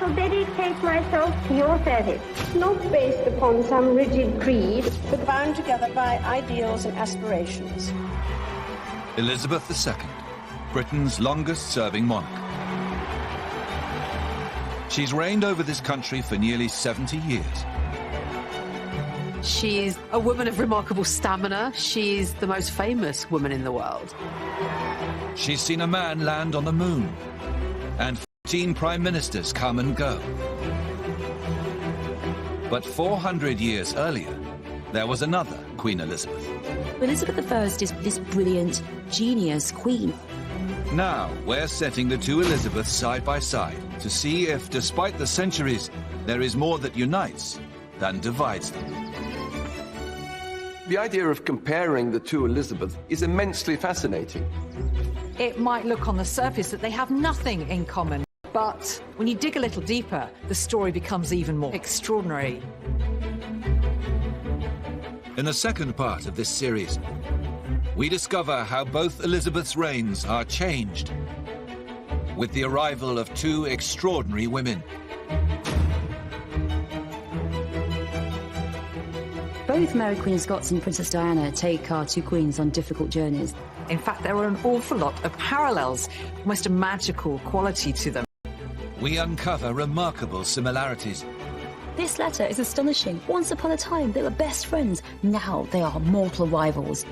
shall dedicate myself to your service. Not based upon some rigid creed, but bound together by ideals and aspirations. Elizabeth II, Britain's longest-serving monarch. She's reigned over this country for nearly 70 years. She's a woman of remarkable stamina. She's the most famous woman in the world. She's seen a man land on the moon, and 14 prime ministers come and go. But 400 years earlier, there was another Queen Elizabeth. Elizabeth I is this brilliant, genius queen. Now, we're setting the two Elizabeths side by side to see if, despite the centuries, there is more that unites than divides them. The idea of comparing the two Elizabeths is immensely fascinating. It might look on the surface that they have nothing in common, but when you dig a little deeper, the story becomes even more extraordinary. In the second part of this series, we discover how both Elizabeth's reigns are changed with the arrival of two extraordinary women. Both Mary Queen of Scots and Princess Diana take our two queens on difficult journeys. In fact, there are an awful lot of parallels, almost a magical quality to them. We uncover remarkable similarities. This letter is astonishing. Once upon a time, they were best friends. Now they are mortal rivals.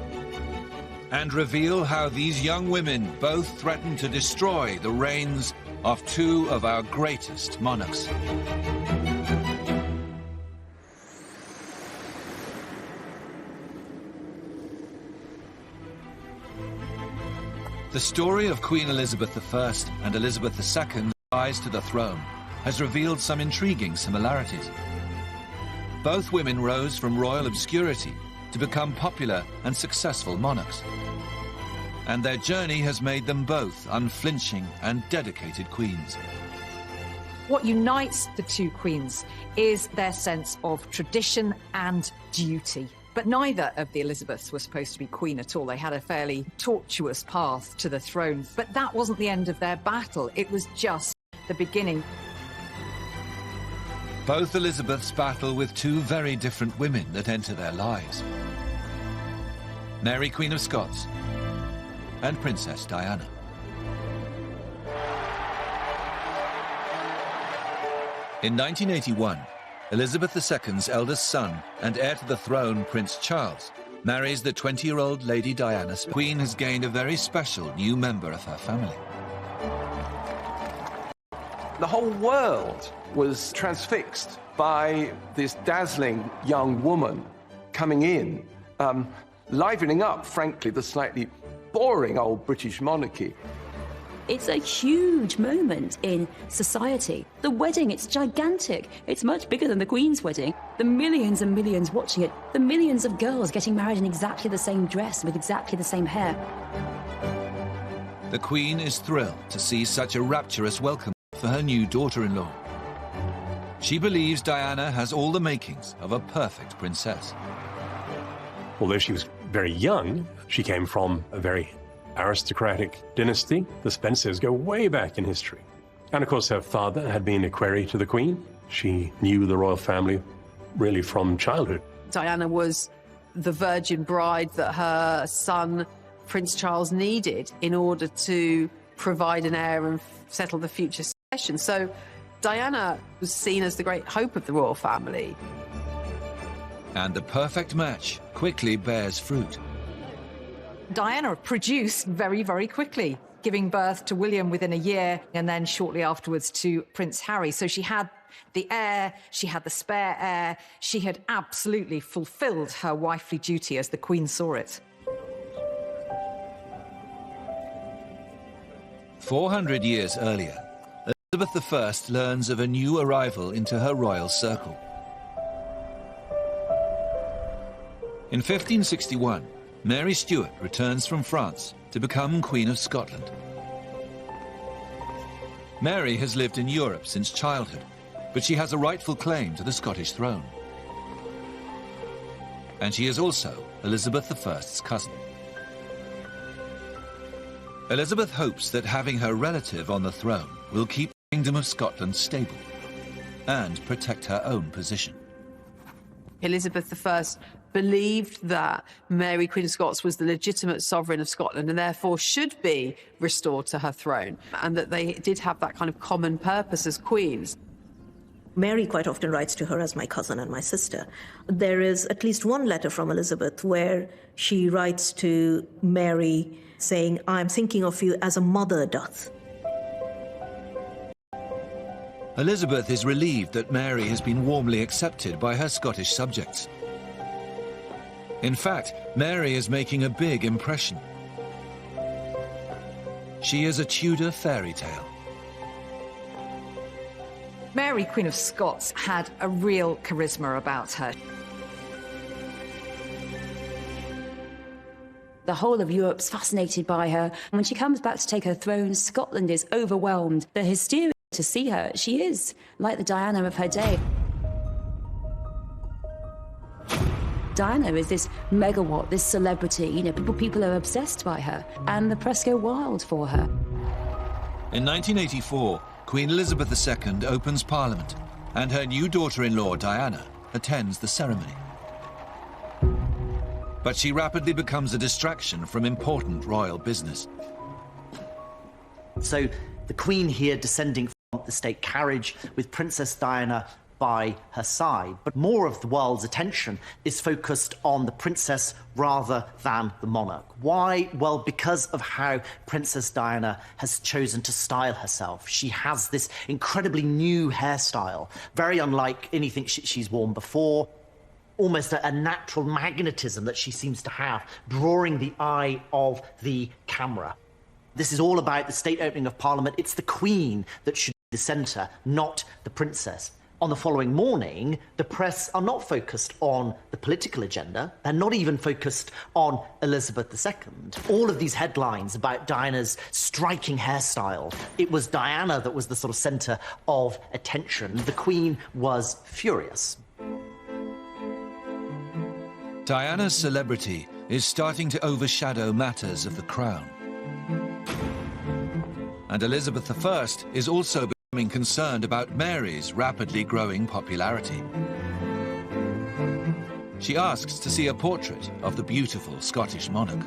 And reveal how these young women both threaten to destroy the reigns of two of our greatest monarchs. The story of Queen Elizabeth I and Elizabeth II's rise to the throne has revealed some intriguing similarities. Both women rose from royal obscurity to become popular and successful monarchs. And their journey has made them both unflinching and dedicated queens. What unites the two queens is their sense of tradition and duty. But neither of the Elizabeths were supposed to be queen at all. They had a fairly tortuous path to the throne. But that wasn't the end of their battle. It was just the beginning. Both Elizabeths battle with two very different women that enter their lives. Mary, Queen of Scots, and Princess Diana. In 1981, Elizabeth II's eldest son and heir to the throne, Prince Charles, marries the 20-year-old Lady Diana. The Queen has gained a very special new member of her family. The whole world was transfixed by this dazzling young woman coming in, livening up, frankly, the slightly boring old British monarchy. It's a huge moment in society. The wedding, it's gigantic. It's much bigger than the Queen's wedding. The millions and millions watching it. The millions of girls getting married in exactly the same dress with exactly the same hair. The Queen is thrilled to see such a rapturous welcome for her new daughter-in-law. She believes Diana has all the makings of a perfect princess. Although she was very young, she came from a very aristocratic dynasty. The Spencers go way back in history. And of course her father had been a query to the Queen. She knew the royal family really from childhood. Diana was the virgin bride that her son, Prince Charles, needed in order to provide an heir and settle the future succession. So Diana was seen as the great hope of the royal family. And the perfect match quickly bears fruit. Diana produced very, very quickly, giving birth to William within a year and then shortly afterwards to Prince Harry. So she had the heir, she had the spare heir, she had absolutely fulfilled her wifely duty as the Queen saw it. 400 years earlier, Elizabeth I learns of a new arrival into her royal circle. In 1561, Mary Stuart returns from France to become Queen of Scotland. Mary has lived in Europe since childhood, but she has a rightful claim to the Scottish throne. And she is also Elizabeth I's cousin. Elizabeth hopes that having her relative on the throne will keep the Kingdom of Scotland stable. and protect her own position. Elizabeth I believed that Mary, Queen of Scots, was the legitimate sovereign of Scotland and therefore should be restored to her throne, and that they did have that kind of common purpose as queens. Mary quite often writes to her as my cousin and my sister. There is at least one letter from Elizabeth where she writes to Mary saying, "I am thinking of you as a mother doth." Elizabeth is relieved that Mary has been warmly accepted by her Scottish subjects. In fact, Mary is making a big impression. She is a Tudor fairy tale. Mary, Queen of Scots, had a real charisma about her. The whole of Europe's fascinated by her. When she comes back to take her throne, Scotland is overwhelmed. The hysteria to see her. She is like the Diana of her day. Diana is this megawatt, this celebrity. You know, people are obsessed by her, and the press go wild for her. In 1984, Queen Elizabeth II opens Parliament, and her new daughter-in-law, Diana, attends the ceremony. But she rapidly becomes a distraction from important royal business. So the Queen here descending from the state carriage with Princess Diana by her side, but more of the world's attention is focused on the princess rather than the monarch. Why? Well, because of how Princess Diana has chosen to style herself. She has this incredibly new hairstyle, very unlike anything she's worn before. Almost a natural magnetism that she seems to have, drawing the eye of the camera. This is all about the state opening of Parliament. It's the Queen that should be the centre, not the princess. On the following morning, the press are not focused on the political agenda. They're not even focused on Elizabeth II. All of these headlines about Diana's striking hairstyle, it was Diana that was the sort of centre of attention. The Queen was furious. Diana's celebrity is starting to overshadow matters of the crown. And Elizabeth I is also becoming concerned about Mary's rapidly growing popularity. She asks to see a portrait of the beautiful Scottish monarch.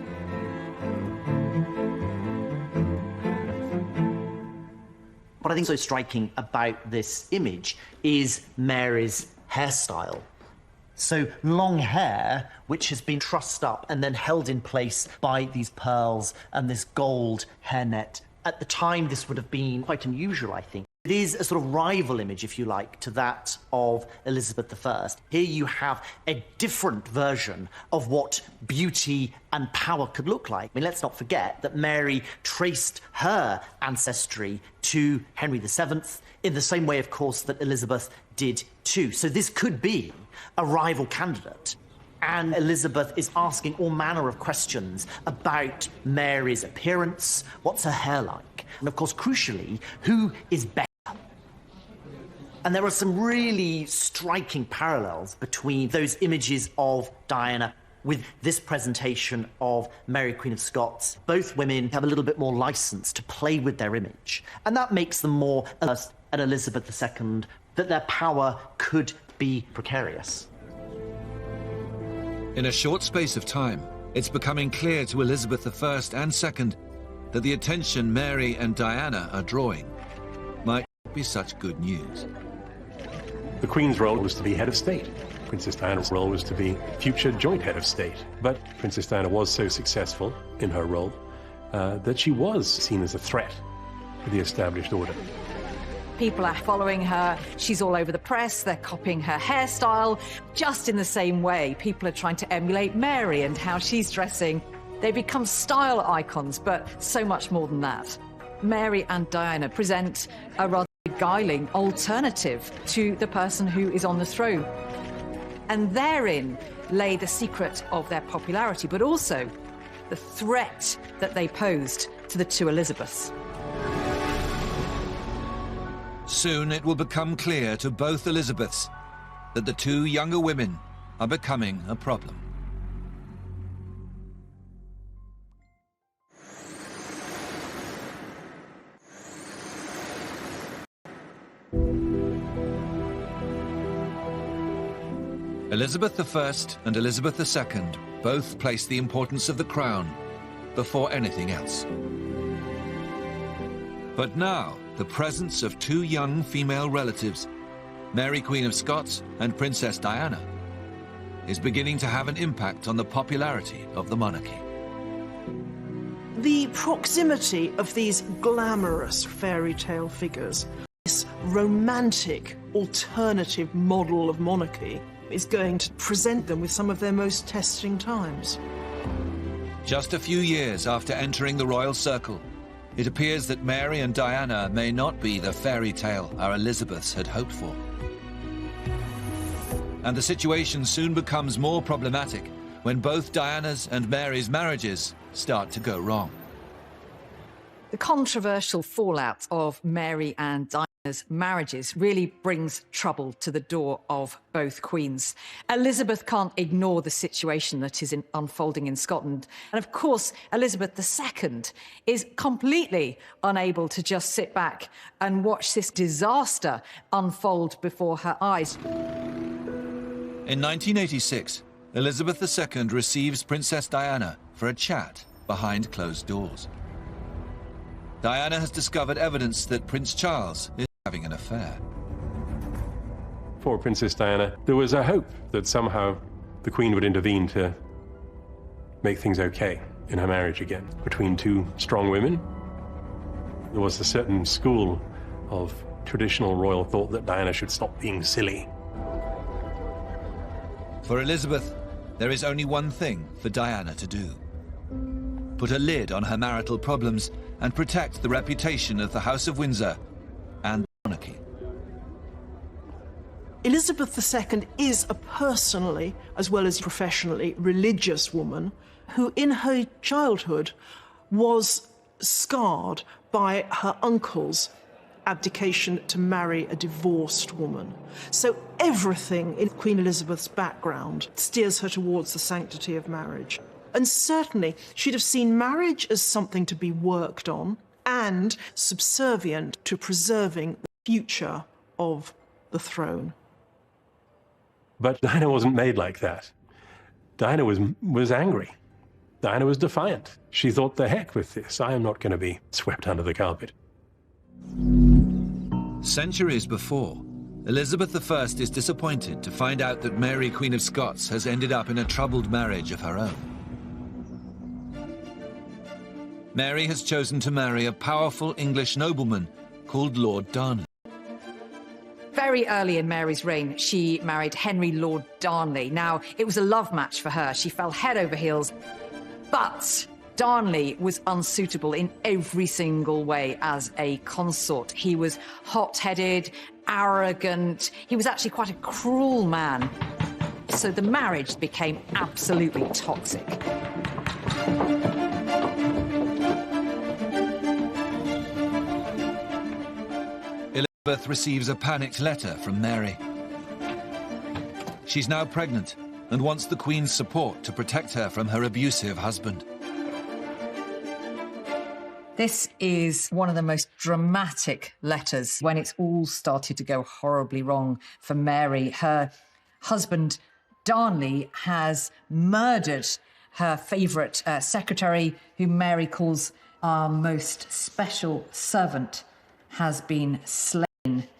What I think is so striking about this image is Mary's hairstyle. So long hair, which has been trussed up and then held in place by these pearls and this gold hairnet. At the time, this would have been quite unusual, I think. It is a sort of rival image, if you like, to that of Elizabeth I. Here you have a different version of what beauty and power could look like. I mean, let's not forget that Mary traced her ancestry to Henry VII in the same way, of course, that Elizabeth did too. So this could be a rival candidate. And Elizabeth is asking all manner of questions about Mary's appearance, what's her hair like, and of course, crucially, who is better? And there are some really striking parallels between those images of Diana with this presentation of Mary, Queen of Scots. Both women have a little bit more license to play with their image, and that makes them more alert at Elizabeth II, that their power could be precarious. In a short space of time, it's becoming clear to Elizabeth I and II that the attention Mary and Diana are drawing might not be such good news. The Queen's role was to be head of state. Princess Diana's role was to be future joint head of state. But Princess Diana was so successful in her role that she was seen as a threat to the established order. People are following her. She's all over the press. They're copying her hairstyle. Just in the same way, people are trying to emulate Mary and how she's dressing. They become style icons, but so much more than that. Mary and Diana present a rather beguiling alternative to the person who is on the throne. And therein lay the secret of their popularity, but also the threat that they posed to the two Elizabeths. Soon it will become clear to both Elizabeths that the two younger women are becoming a problem. Elizabeth I and Elizabeth II both placed the importance of the crown before anything else. But now, the presence of two young female relatives, Mary Queen of Scots and Princess Diana, is beginning to have an impact on the popularity of the monarchy. The proximity of these glamorous fairy tale figures, this romantic alternative model of monarchy, is going to present them with some of their most testing times. Just a few years after entering the royal circle, it appears that Mary and Diana may not be the fairy tale our Elizabeths had hoped for. And the situation soon becomes more problematic when both Diana's and Mary's marriages start to go wrong. The controversial fallout of Mary and Diana's marriages really brings trouble to the door of both queens. Elizabeth can't ignore the situation that is unfolding in Scotland. And of course, Elizabeth II is completely unable to just sit back and watch this disaster unfold before her eyes. In 1986, Elizabeth II receives Princess Diana for a chat behind closed doors. Diana has discovered evidence that Prince Charles is having an affair. For Princess Diana, there was a hope that somehow the Queen would intervene to make things okay in her marriage again between two strong women. There was a certain school of traditional royal thought that Diana should stop being silly. For Elizabeth, there is only one thing for Diana to do: put a lid on her marital problems and protect the reputation of the House of Windsor and the monarchy. Elizabeth II is a personally, as well as professionally, religious woman who in her childhood was scarred by her uncle's abdication to marry a divorced woman. So everything in Queen Elizabeth's background steers her towards the sanctity of marriage. And certainly she'd have seen marriage as something to be worked on and subservient to preserving the future of the throne. But Diana wasn't made like that. Diana was angry. Diana was defiant. She thought, the heck with this. I am not going to be swept under the carpet. Centuries before, Elizabeth I is disappointed to find out that Mary, Queen of Scots, has ended up in a troubled marriage of her own. Mary has chosen to marry a powerful English nobleman called Lord Darnley. Very early in Mary's reign, she married Henry Lord Darnley. Now, it was a love match for her. She fell head over heels. But Darnley was unsuitable in every single way as a consort. He was hot-headed, arrogant. He was actually quite a cruel man. So the marriage became absolutely toxic. Elizabeth receives a panicked letter from Mary. She's now pregnant and wants the Queen's support to protect her from her abusive husband. This is one of the most dramatic letters when it's all started to go horribly wrong for Mary. Her husband, Darnley, has murdered her favourite secretary, whom Mary calls our most special servant, has been slain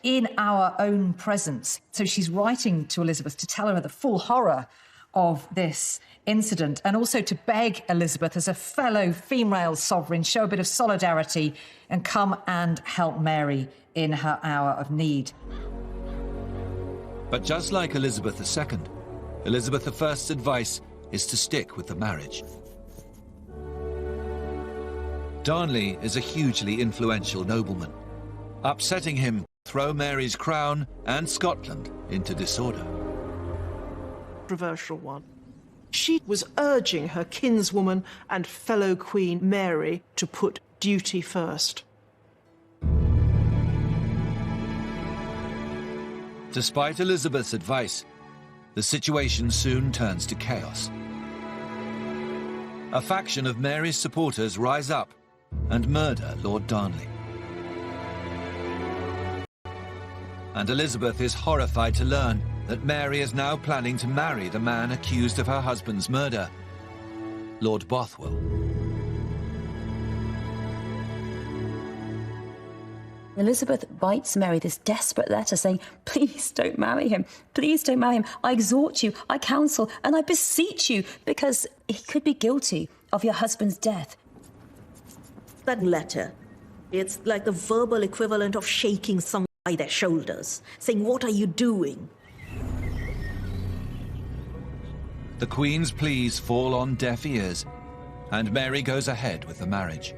in our own presence. So she's writing to Elizabeth to tell her the full horror of this incident and also to beg Elizabeth, as a fellow female sovereign, show a bit of solidarity and come and help Mary in her hour of need. But just like Elizabeth II, Elizabeth I's advice is to stick with the marriage. Darnley is a hugely influential nobleman. Upsetting him would throw Mary's crown and Scotland into disorder. Controversial one. She was urging her kinswoman and fellow Queen Mary to put duty first. Despite Elizabeth's advice, the situation soon turns to chaos. A faction of Mary's supporters rise up and murder Lord Darnley. And Elizabeth is horrified to learn that Mary is now planning to marry the man accused of her husband's murder, Lord Bothwell. Elizabeth writes Mary this desperate letter saying, please don't marry him. Please don't marry him. I exhort you, I counsel, and I beseech you, because he could be guilty of your husband's death. That letter, it's like the verbal equivalent of shaking someone by their shoulders, saying, what are you doing? The Queen's pleas fall on deaf ears, and Mary goes ahead with the marriage.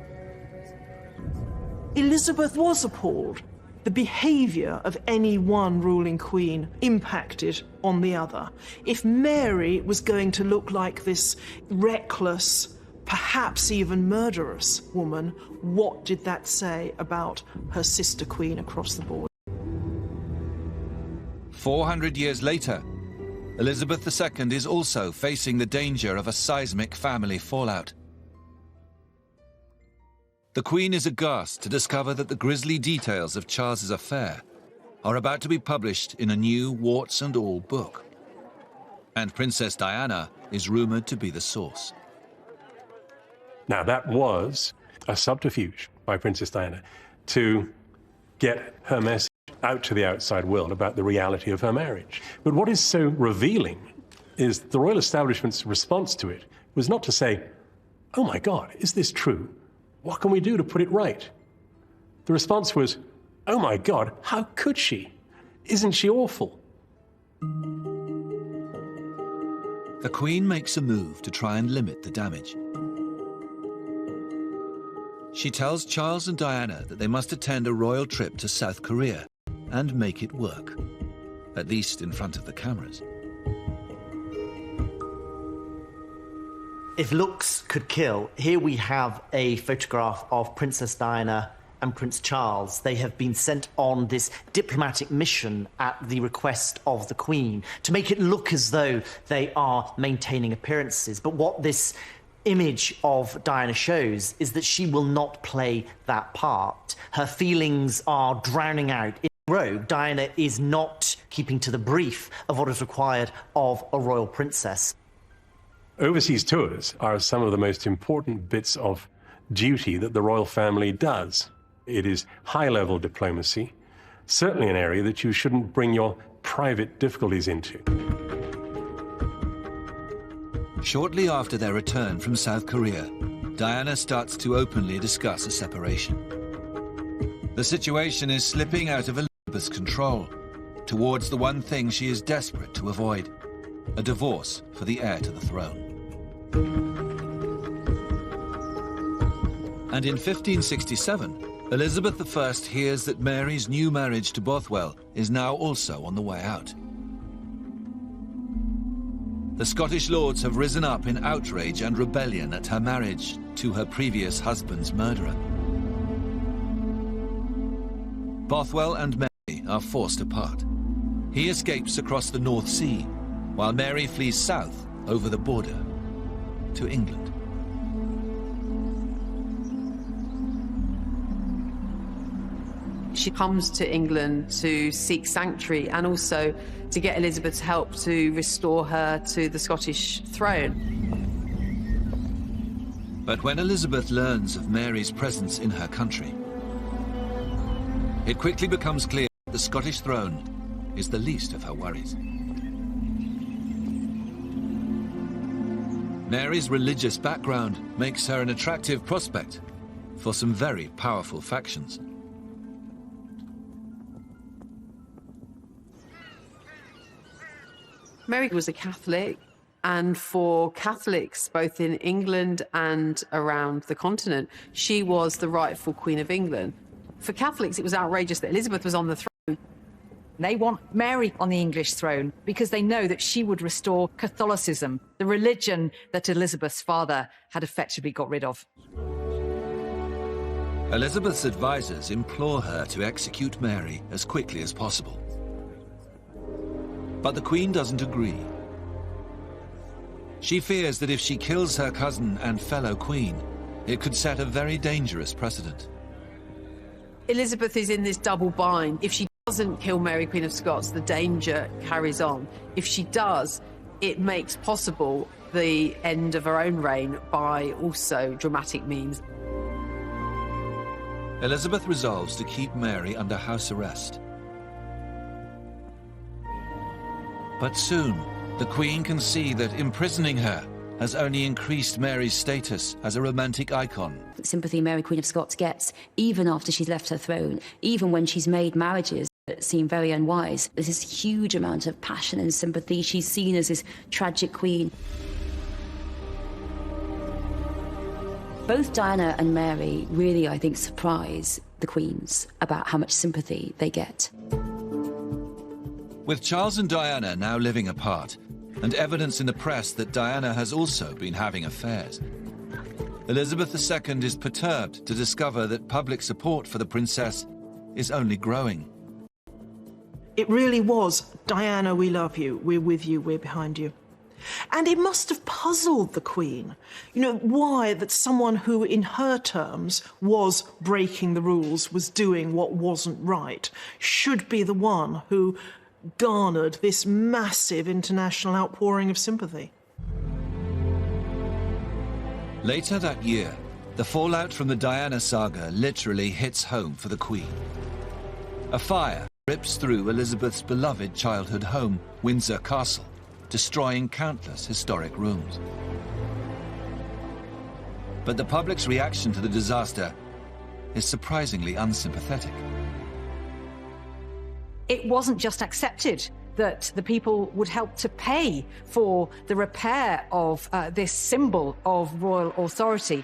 Elizabeth was appalled. The behaviour of any one ruling queen impacted on the other. If Mary was going to look like this reckless, perhaps even murderous woman, what did that say about her sister queen across the board? 400 years later, Elizabeth II is also facing the danger of a seismic family fallout. The Queen is aghast to discover that the grisly details of Charles's affair are about to be published in a new warts and all book. And Princess Diana is rumoured to be the source. Now, that was a subterfuge by Princess Diana to get her message out to the outside world about the reality of her marriage. But what is so revealing is the royal establishment's response to it was not to say, oh my God, is this true? What can we do to put it right? The response was, oh my God, how could she? Isn't she awful? The Queen makes a move to try and limit the damage. She tells Charles and Diana that they must attend a royal trip to South Korea and make it work, at least in front of the cameras. If looks could kill, here we have a photograph of Princess Diana and Prince Charles. They have been sent on this diplomatic mission at the request of the Queen to make it look as though they are maintaining appearances. But what this image of Diana shows is that she will not play that part. Her feelings are drowning out. In Rogue, Diana is not keeping to the brief of what is required of a royal princess. Overseas tours are some of the most important bits of duty that the royal family does. It is high-level diplomacy, certainly an area that you shouldn't bring your private difficulties into. Shortly after their return from South Korea, Diana starts to openly discuss a separation. The situation is slipping out of Elizabeth's control towards the one thing she is desperate to avoid: a divorce for the heir to the throne. And in 1567, Elizabeth I hears that Mary's new marriage to Bothwell is now also on the way out. The Scottish lords have risen up in outrage and rebellion at her marriage to her previous husband's murderer. Bothwell and Mary are forced apart. He escapes across the North Sea, while Mary flees south over the border to England. She comes to England to seek sanctuary and also to get Elizabeth's help to restore her to the Scottish throne. But when Elizabeth learns of Mary's presence in her country, it quickly becomes clear that the Scottish throne is the least of her worries. Mary's religious background makes her an attractive prospect for some very powerful factions. Mary was a Catholic, and for Catholics, both in England and around the continent, she was the rightful Queen of England. For Catholics, it was outrageous that Elizabeth was on the throne. They want Mary on the English throne because they know that she would restore Catholicism, the religion that Elizabeth's father had effectively got rid of. Elizabeth's advisors implore her to execute Mary as quickly as possible. But the Queen doesn't agree. She fears that if she kills her cousin and fellow queen, it could set a very dangerous precedent. Elizabeth is in this double bind. If she doesn't kill Mary, Queen of Scots, the danger carries on. If she does, it makes possible the end of her own reign by also dramatic means. Elizabeth resolves to keep Mary under house arrest. But soon, the Queen can see that imprisoning her has only increased Mary's status as a romantic icon. Sympathy Mary, Queen of Scots gets, even after she's left her throne, even when she's made marriages that seem very unwise, there's this huge amount of passion and sympathy. She's seen as this tragic queen. Both Diana and Mary really, I think, surprise the queens about how much sympathy they get. With Charles and Diana now living apart, and evidence in the press that Diana has also been having affairs, Elizabeth II is perturbed to discover that public support for the princess is only growing. It really was, Diana, we love you, we're with you, we're behind you. And it must have puzzled the Queen, why that someone who, in her terms, was breaking the rules, was doing what wasn't right, should be the one who garnered this massive international outpouring of sympathy. Later that year, the fallout from the Diana saga literally hits home for the Queen. A fire rips through Elizabeth's beloved childhood home, Windsor Castle, destroying countless historic rooms. But the public's reaction to the disaster is surprisingly unsympathetic. It wasn't just accepted that the people would help to pay for the repair of this symbol of royal authority.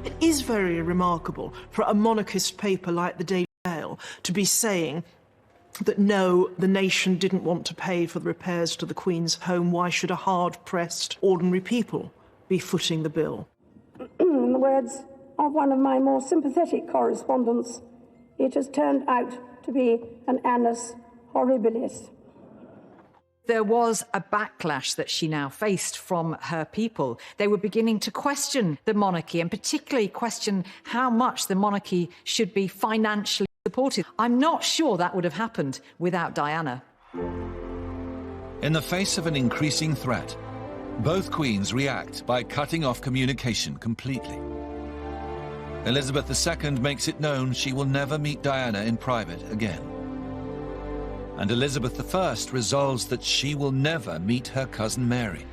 It is very remarkable for a monarchist paper like the Daily Mail to be saying that no, the nation didn't want to pay for the repairs to the Queen's home. Why should a hard-pressed ordinary people be footing the bill? In the words of one of my more sympathetic correspondents, it has turned out to be an annus horribilis. There was a backlash that she now faced from her people. They were beginning to question the monarchy, and particularly question how much the monarchy should be financially supported. I'm not sure that would have happened without Diana. In the face of an increasing threat, both queens react by cutting off communication completely. Elizabeth II makes it known she will never meet Diana in private again. And Elizabeth I resolves that she will never meet her cousin Mary.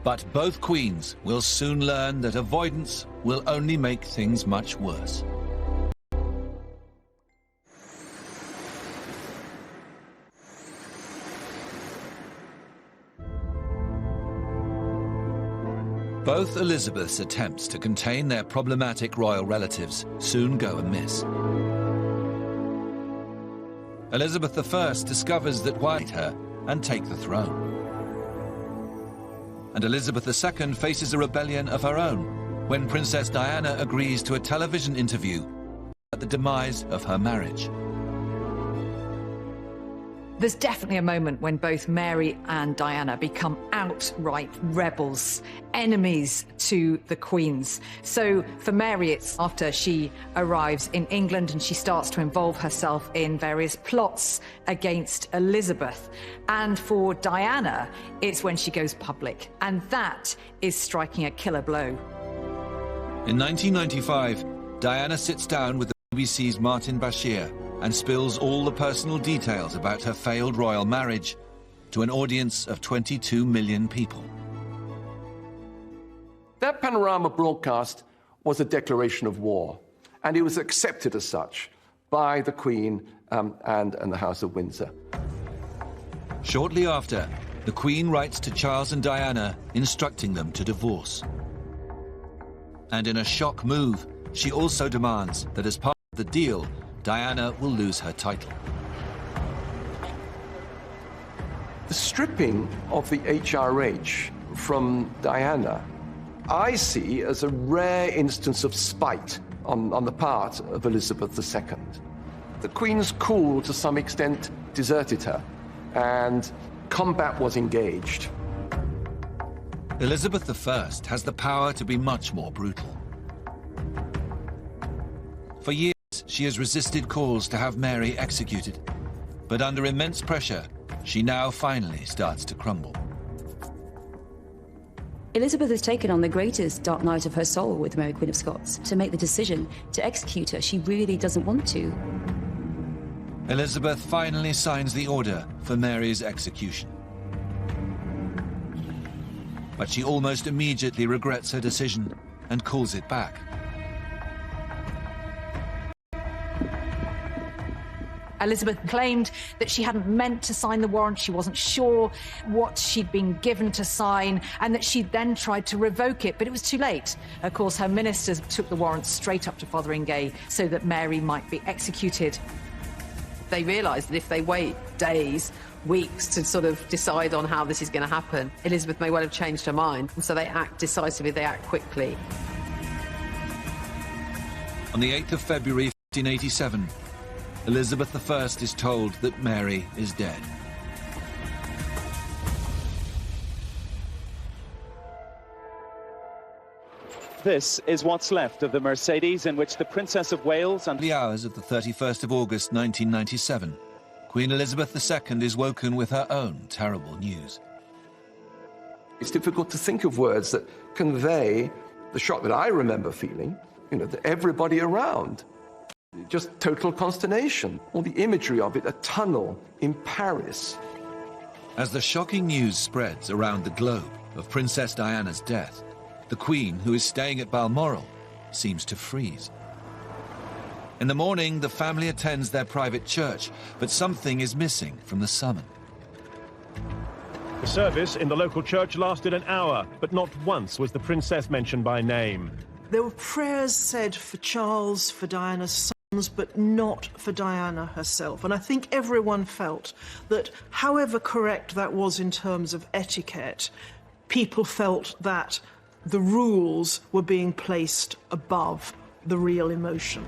But both queens will soon learn that avoidance will only make things much worse. Both Elizabeth's attempts to contain their problematic royal relatives soon go amiss. Elizabeth I discovers that White her and take the throne. And Elizabeth II faces a rebellion of her own when Princess Diana agrees to a television interview at the demise of her marriage. There's definitely a moment when both Mary and Diana become outright rebels, enemies to the queens. So for Mary, it's after she arrives in England and she starts to involve herself in various plots against Elizabeth. And for Diana, it's when she goes public. And that is striking a killer blow. In 1995, Diana sits down with the BBC's Martin Bashir and spills all the personal details about her failed royal marriage to an audience of 22 million people. That panorama broadcast was a declaration of war, and it was accepted as such by the Queen and the House of Windsor. Shortly after, the Queen writes to Charles and Diana instructing them to divorce. And in a shock move, she also demands that as part of the deal, Diana will lose her title. The stripping of the HRH from Diana, I see as a rare instance of spite on the part of Elizabeth II. The Queen's cool, to some extent, deserted her, and combat was engaged. Elizabeth I has the power to be much more brutal. For years, she has resisted calls to have Mary executed. But under immense pressure, she now finally starts to crumble. Elizabeth has taken on the greatest dark night of her soul with Mary, Queen of Scots. To make the decision to execute her, she really doesn't want to. Elizabeth finally signs the order for Mary's execution. But she almost immediately regrets her decision and calls it back. Elizabeth claimed that she hadn't meant to sign the warrant, she wasn't sure what she'd been given to sign, and that she'd then tried to revoke it, but it was too late. Of course, her ministers took the warrant straight up to Fotheringay so that Mary might be executed. They realise that if they wait days, weeks to sort of decide on how this is going to happen, Elizabeth may well have changed her mind, and so they act decisively, they act quickly. On the 8th of February 1587, Elizabeth I is told that Mary is dead. This is what's left of the Mercedes in which the Princess of Wales and... The hours of the 31st of August 1997, Queen Elizabeth II is woken with her own terrible news. It's difficult to think of words that convey the shock that I remember feeling, to everybody around. Just total consternation. All the imagery of it, a tunnel in Paris. As the shocking news spreads around the globe of Princess Diana's death, the Queen, who is staying at Balmoral, seems to freeze. In the morning, the family attends their private church, but something is missing from the sermon. The service in the local church lasted an hour, but not once was the princess mentioned by name. There were prayers said for Charles, for Diana's sons, but not for Diana herself. And I think everyone felt that, however correct that was in terms of etiquette, people felt that the rules were being placed above the real emotion.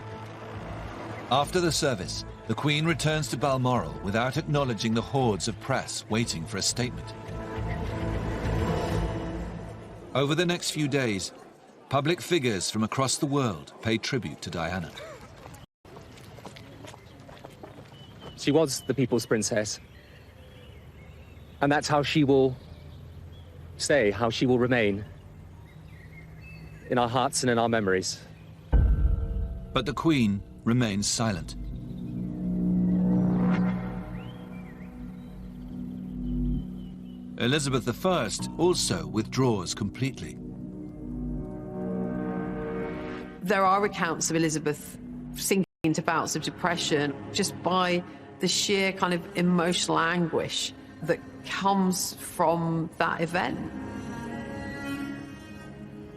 After the service, the Queen returns to Balmoral without acknowledging the hordes of press waiting for a statement. Over the next few days, public figures from across the world pay tribute to Diana. She was the people's princess. And that's how she will stay, how she will remain. In our hearts and in our memories. But the Queen remains silent. Elizabeth I also withdraws completely. There are accounts of Elizabeth sinking into bouts of depression just by the sheer kind of emotional anguish that comes from that event.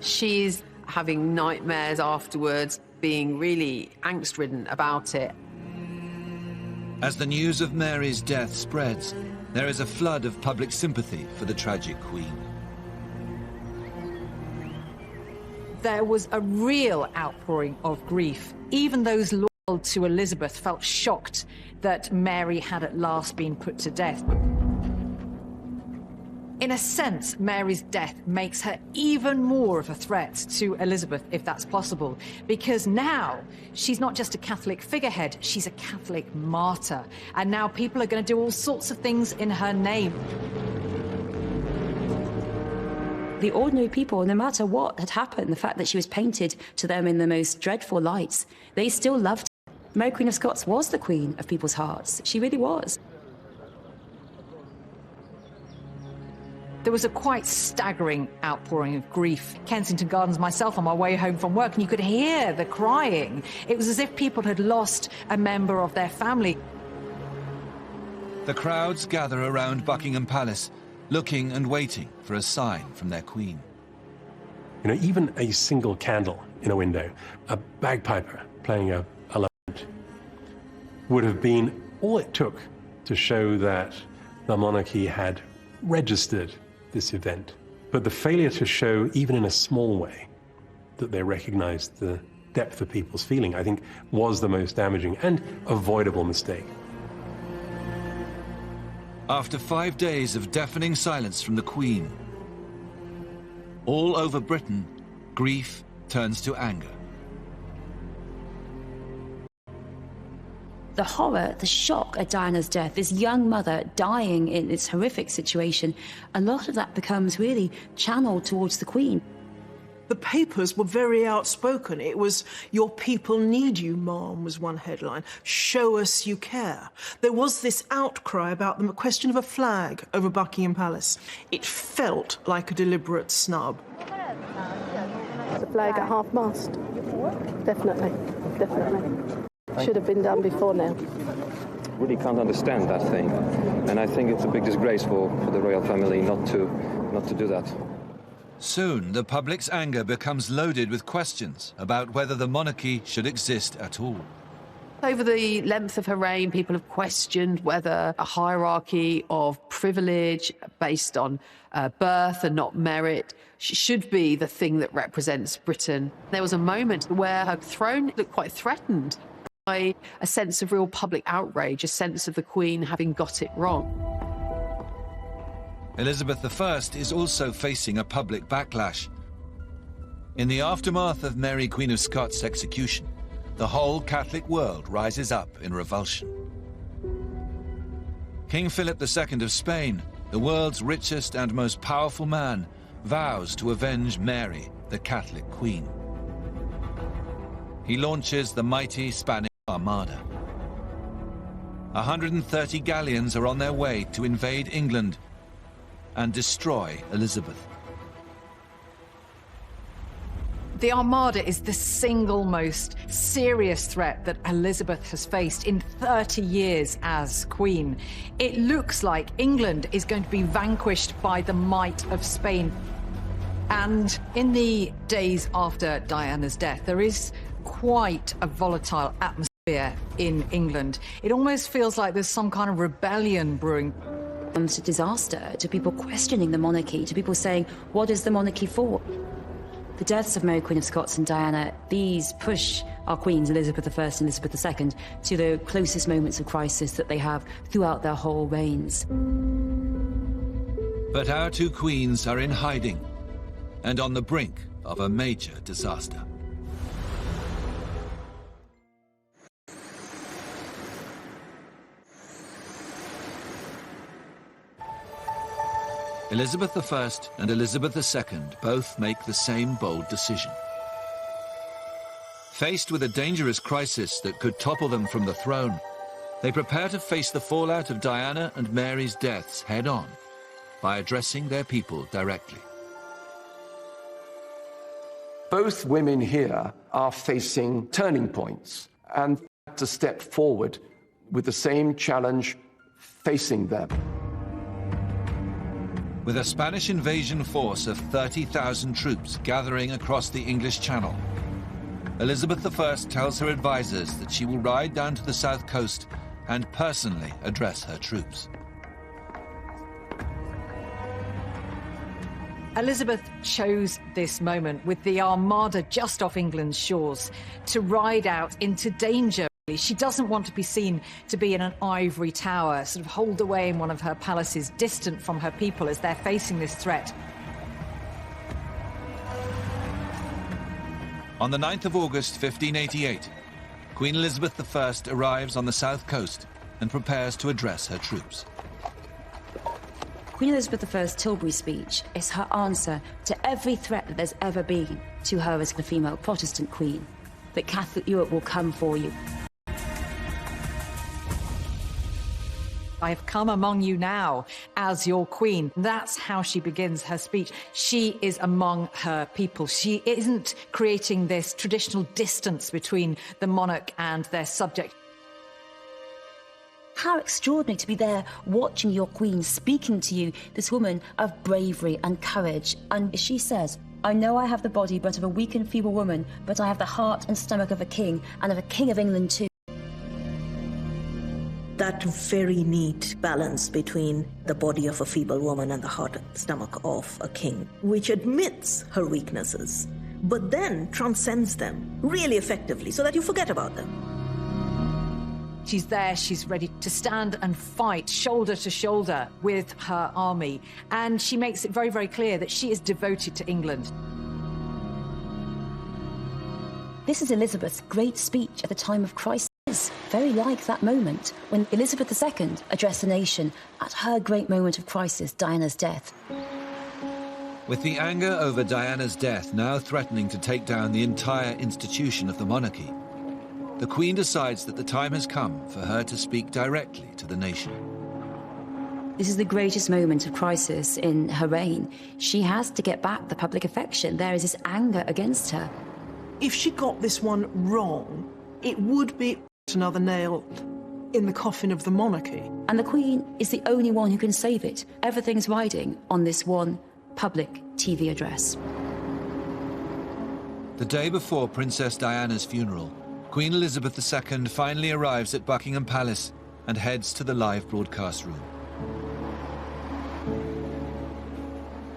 She's having nightmares afterwards, being really angst-ridden about it. As the news of Mary's death spreads, there is a flood of public sympathy for the tragic Queen. There was a real outpouring of grief. Even those loyal to Elizabeth felt shocked that Mary had at last been put to death. In a sense, Mary's death makes her even more of a threat to Elizabeth, if that's possible, because now she's not just a Catholic figurehead, she's a Catholic martyr. And now people are going to do all sorts of things in her name. The ordinary people, no matter what had happened, the fact that she was painted to them in the most dreadful lights, they still loved her. Mary, Queen of Scots, was the queen of people's hearts. She really was. There was a quite staggering outpouring of grief. Kensington Gardens myself on my way home from work, and you could hear the crying. It was as if people had lost a member of their family. The crowds gather around Buckingham Palace, looking and waiting for a sign from their Queen. Even a single candle in a window, a bagpiper playing a lament, would have been all it took to show that the monarchy had registered this event. But the failure to show, even in a small way, that they recognized the depth of people's feeling, I think, was the most damaging and avoidable mistake. After 5 days of deafening silence from the Queen, all over Britain, grief turns to anger. The horror, the shock at Diana's death, this young mother dying in this horrific situation, a lot of that becomes really channeled towards the Queen. The papers were very outspoken. It was, "Your people need you, Mom," was one headline. "Show us you care." There was this outcry about the question of a flag over Buckingham Palace. It felt like a deliberate snub. The flag at half-mast. Definitely. Should have been done before now. Really can't understand that thing. And I think it's a big disgrace for the royal family not to do that. Soon, the public's anger becomes loaded with questions about whether the monarchy should exist at all. Over the length of her reign, people have questioned whether a hierarchy of privilege based on birth and not merit should be the thing that represents Britain. There was a moment where her throne looked quite threatened by a sense of real public outrage, a sense of the Queen having got it wrong. Elizabeth I is also facing a public backlash. In the aftermath of Mary, Queen of Scots' execution, the whole Catholic world rises up in revulsion. King Philip II of Spain, the world's richest and most powerful man, vows to avenge Mary, the Catholic Queen. He launches the mighty Spanish Armada. 130 galleons are on their way to invade England and destroy Elizabeth. The Armada is the single most serious threat that Elizabeth has faced in 30 years as Queen. It looks like England is going to be vanquished by the might of Spain. And in the days after Diana's death, there is quite a volatile atmosphere in England. It almost feels like there's some kind of rebellion brewing. To disaster, to people questioning the monarchy, to people saying, what is the monarchy for? The deaths of Mary, Queen of Scots and Diana, these push our queens, Elizabeth I and Elizabeth II, to the closest moments of crisis that they have throughout their whole reigns. But our two queens are in hiding and on the brink of a major disaster. Elizabeth I and Elizabeth II both make the same bold decision. Faced with a dangerous crisis that could topple them from the throne, they prepare to face the fallout of Diana and Mary's deaths head-on by addressing their people directly. Both women here are facing turning points and to step forward with the same challenge facing them. With a Spanish invasion force of 30,000 troops gathering across the English Channel, Elizabeth I tells her advisors that she will ride down to the south coast and personally address her troops. Elizabeth chose this moment with the Armada just off England's shores to ride out into danger. She doesn't want to be seen to be in an ivory tower, sort of holed away in one of her palaces, distant from her people as they're facing this threat. On the 9th of August, 1588, Queen Elizabeth I arrives on the south coast and prepares to address her troops. Queen Elizabeth I's Tilbury speech is her answer to every threat that there's ever been to her as the female Protestant queen, that Catholic Europe will come for you. I have come among you now as your queen. That's how she begins her speech. She is among her people. She isn't creating this traditional distance between the monarch and their subject. How extraordinary to be there watching your queen speaking to you, this woman of bravery and courage. And she says, I know I have the body but of a weak and feeble woman, but I have the heart and stomach of a king, and of a king of England too. That very neat balance between the body of a feeble woman and the heart and stomach of a king, which admits her weaknesses, but then transcends them really effectively so that you forget about them. She's there, she's ready to stand and fight shoulder to shoulder with her army. And she makes it very, very clear that she is devoted to England. This is Elizabeth's great speech at the time of crisis. very like that moment when Elizabeth II addressed the nation at her great moment of crisis, Diana's death. With the anger over Diana's death now threatening to take down the entire institution of the monarchy, the Queen decides that the time has come for her to speak directly to the nation. This is the greatest moment of crisis in her reign. She has to get back the public affection. There is this anger against her. If she got this one wrong, it would be another nail in the coffin of the monarchy. And the Queen is the only one who can save it. Everything's riding on this one public TV address. The day before Princess Diana's funeral, Queen Elizabeth II finally arrives at Buckingham Palace and heads to the live broadcast room.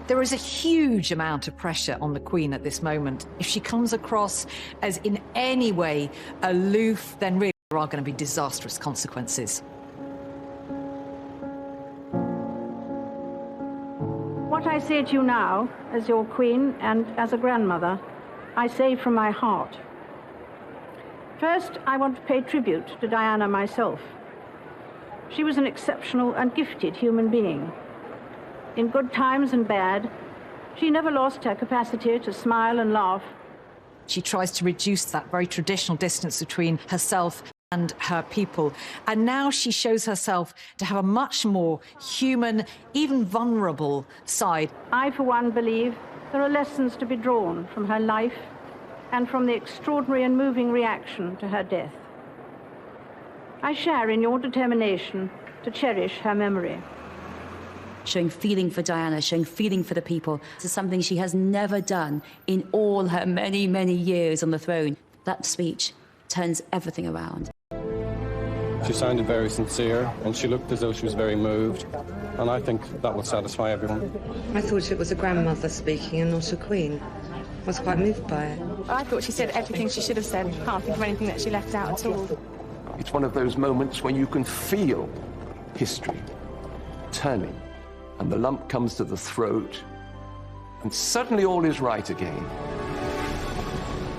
There is a huge amount of pressure on the Queen at this moment. If she comes across as in any way aloof, then really there are going to be disastrous consequences. What I say to you now, as your Queen and as a grandmother, I say from my heart. First, I want to pay tribute to Diana myself. She was an exceptional and gifted human being. In good times and bad, she never lost her capacity to smile and laugh. She tries to reduce that very traditional distance between herself and her people. And now she shows herself to have a much more human, even vulnerable side. I, for one, believe there are lessons to be drawn from her life and from the extraordinary and moving reaction to her death. I share in your determination to cherish her memory. Showing feeling for Diana, showing feeling for the people. This is something she has never done in all her many, many years on the throne. That speech turns everything around. She sounded very sincere, and she looked as though she was very moved, and I think that will satisfy everyone. I thought it was a grandmother speaking and not a queen. I was quite moved by it. I thought she said everything she should have said. I can't think of anything that she left out at all. It's one of those moments when you can feel history turning, and the lump comes to the throat, and suddenly all is right again.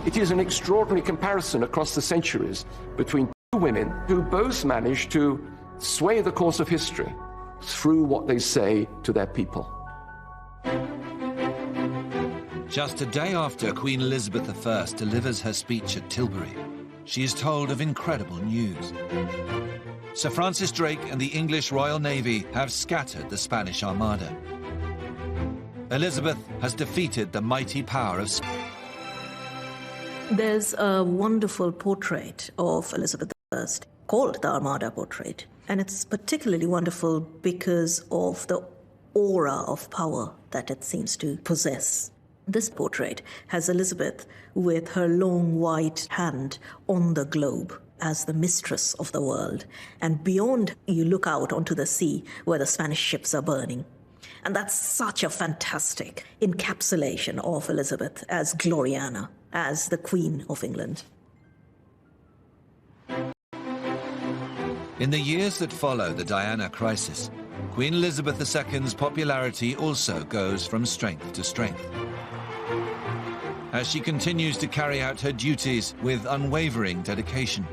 It is an extraordinary comparison across the centuries between two women who both managed to sway the course of history through what they say to their people. Just a day after Queen Elizabeth I delivers her speech at Tilbury, she is told of incredible news. Sir Francis Drake and the English Royal Navy have scattered the Spanish Armada. Elizabeth has defeated the mighty power of Spain. There's a wonderful portrait of Elizabeth I called the Armada Portrait. And it's particularly wonderful because of the aura of power that it seems to possess. This portrait has Elizabeth with her long white hand on the globe as the mistress of the world. And beyond, you look out onto the sea where the Spanish ships are burning. And that's such a fantastic encapsulation of Elizabeth as Gloriana, as the Queen of England. In the years that follow the Diana crisis, Queen Elizabeth II's popularity also goes from strength to strength. As she continues to carry out her duties with unwavering dedication,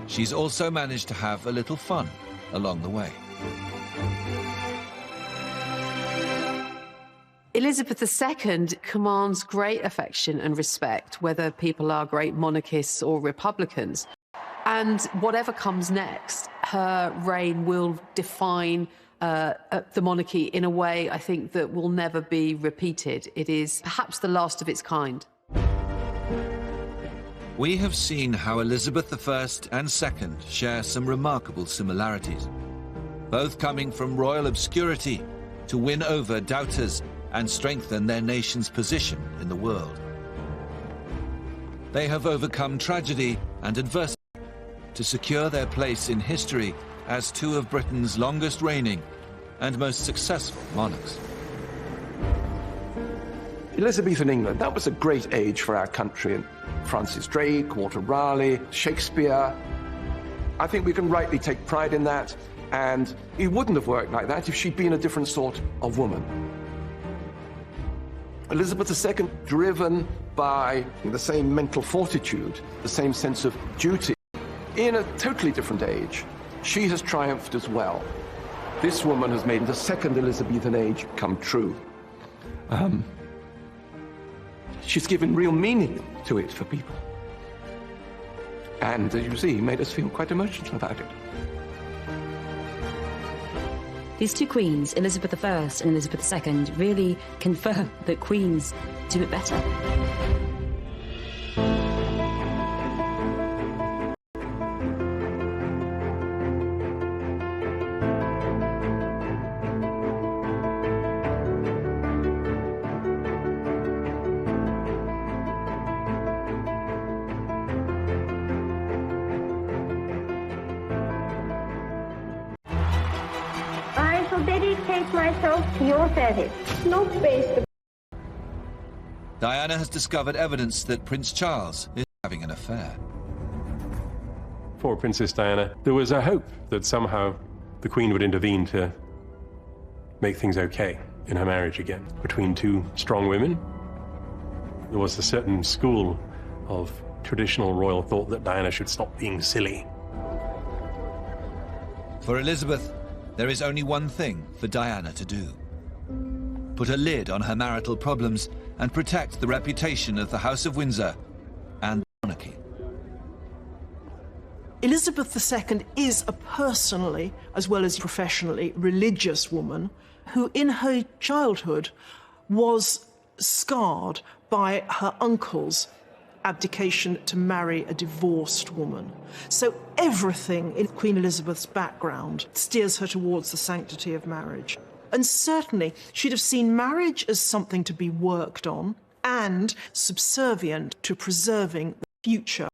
she's also managed to have a little fun along the way. Elizabeth II commands great affection and respect, whether people are great monarchists or republicans. And whatever comes next, her reign will define the monarchy in a way, I think, that will never be repeated. It is perhaps the last of its kind. We have seen how Elizabeth I and II share some remarkable similarities, both coming from royal obscurity to win over doubters and strengthen their nation's position in the world. They have overcome tragedy and adversity to secure their place in history as two of Britain's longest reigning and most successful monarchs. Elizabethan England, that was a great age for our country. And Francis Drake, Walter Raleigh, Shakespeare. I think we can rightly take pride in that, and it wouldn't have worked like that if she'd been a different sort of woman. Elizabeth II, driven by the same mental fortitude, the same sense of duty, in a totally different age, she has triumphed as well. This woman has made the second Elizabethan age come true. She's given real meaning to it for people. And, as you see, made us feel quite emotional about it. These two queens, Elizabeth I and Elizabeth II, really confirm that queens do it better. I shall dedicate myself to your service, not based. Diana has discovered evidence that Prince Charles is having an affair. For Princess Diana, there was a hope that somehow the Queen would intervene to make things okay in her marriage again between two strong women. There was a certain school of traditional royal thought that Diana should stop being silly. For Elizabeth, there is only one thing for Diana to do. Put a lid on her marital problems and protect the reputation of the House of Windsor and the monarchy. Elizabeth II is a personally, as well as professionally, religious woman who in her childhood was scarred by her uncle's abdication to marry a divorced woman. So everything in Queen Elizabeth's background steers her towards the sanctity of marriage. And certainly she'd have seen marriage as something to be worked on and subservient to preserving the future